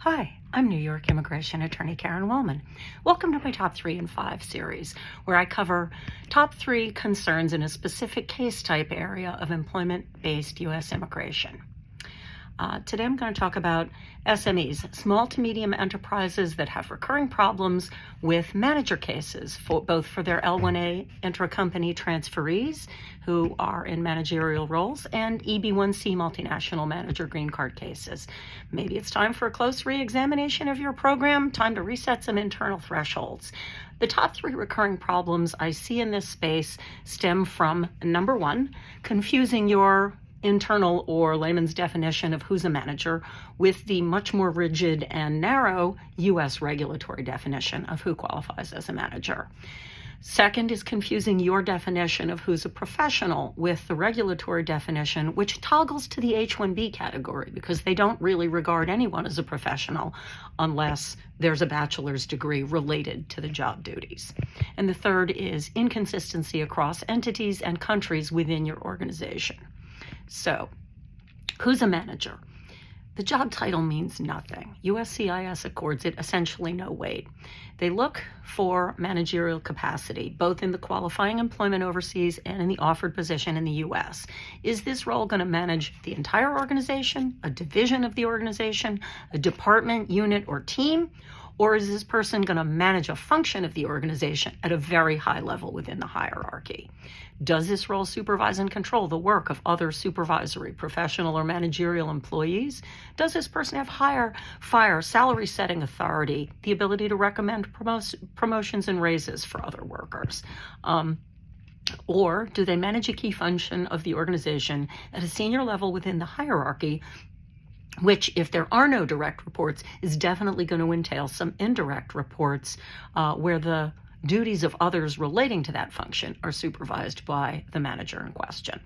Hi, I'm New York immigration attorney Karen Wellman. Welcome to my Top 3 and 5 series, where I cover top 3 concerns in a specific case type area of employment-based U.S. immigration. Today I'm going to talk about SMEs, small to medium enterprises that have recurring problems with manager cases, both for their L1A intra-company transferees who are in managerial roles and EB1C multinational manager green card cases. Maybe it's time for a close re-examination of your program, time to reset some internal thresholds. The top 3 recurring problems I see in this space stem from, number 1, confusing your internal or layman's definition of who's a manager with the much more rigid and narrow U.S. regulatory definition of who qualifies as a manager. Second is confusing your definition of who's a professional with the regulatory definition, which toggles to the H-1B category because they don't really regard anyone as a professional unless there's a bachelor's degree related to the job duties. And the third is inconsistency across entities and countries within your organization. So, who's a manager? The job title means nothing. USCIS accords it essentially no weight. They look for managerial capacity, both in the qualifying employment overseas and in the offered position in the U.S. Is this role going to manage the entire organization, a division of the organization, a department, unit, or team? Or is this person going to manage a function of the organization at a very high level within the hierarchy? Does this role supervise and control the work of other supervisory, professional, or managerial employees? Does this person have fire, salary setting authority, the ability to recommend promotions and raises for other workers? Or do they manage a key function of the organization at a senior level within the hierarchy, which, if there are no direct reports, is definitely going to entail some indirect reports where the duties of others relating to that function are supervised by the manager in question.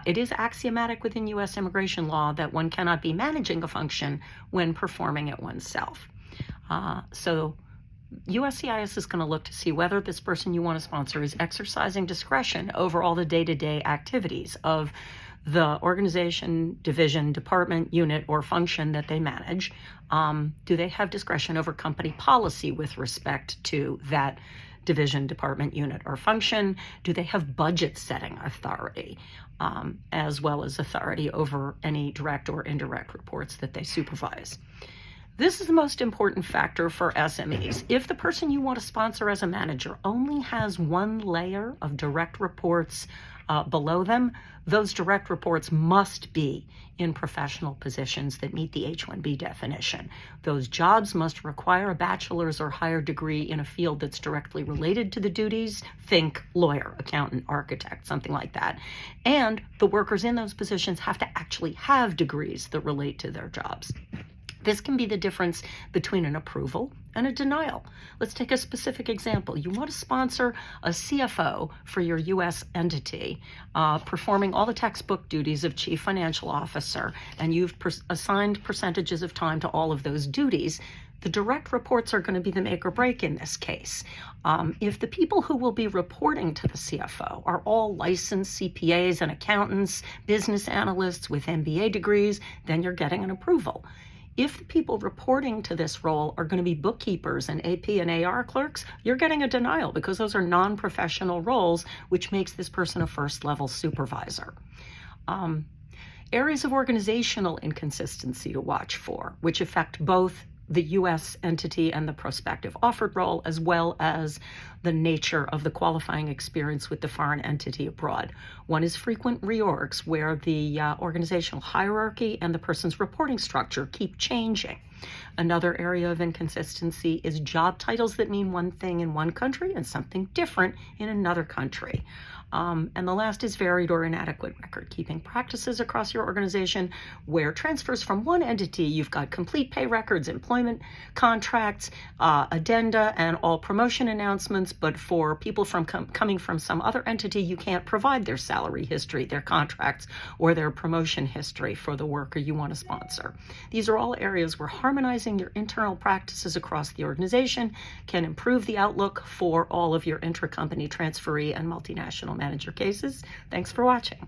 It is axiomatic within U.S. immigration law that one cannot be managing a function when performing it oneself. So USCIS is going to look to see whether this person you want to sponsor is exercising discretion over all the day-to-day activities of the organization, division, department, unit, or function that they manage. Do they have discretion over company policy with respect to that division, department, unit, or function? Do they have budget setting authority, as well as authority over any direct or indirect reports that they supervise? This is the most important factor for SMEs. If the person you want to sponsor as a manager only has one layer of direct reports below them, those direct reports must be in professional positions that meet the H-1B definition. Those jobs must require a bachelor's or higher degree in a field that's directly related to the duties. Think lawyer, accountant, architect, something like that. And the workers in those positions have to actually have degrees that relate to their jobs. This can be the difference between an approval and a denial. Let's take a specific example. You want to sponsor a CFO for your U.S. entity, performing all the textbook duties of chief financial officer, and you've assigned percentages of time to all of those duties. The direct reports are going to be the make or break in this case. If the people who will be reporting to the CFO are all licensed CPAs and accountants, business analysts with MBA degrees, then you're getting an approval. If the people reporting to this role are going to be bookkeepers and AP and AR clerks, you're getting a denial because those are non-professional roles, which makes this person a first-level supervisor. Areas of organizational inconsistency to watch for, which affect both the U.S. entity and the prospective offered role, as well as the nature of the qualifying experience with the foreign entity abroad. One is frequent reorgs, where the organizational hierarchy and the person's reporting structure keep changing. Another area of inconsistency is job titles that mean one thing in one country and something different in another country. And the last is varied or inadequate record-keeping practices across your organization, where transfers from one entity, you've got complete pay records, employment contracts, addenda, and all promotion announcements, but for people coming from some other entity, you can't provide their salary history, their contracts, or their promotion history for the worker you want to sponsor. These are all areas where harmonizing your internal practices across the organization can improve the outlook for all of your intra-company transferee and multinational manager cases. Thanks for watching.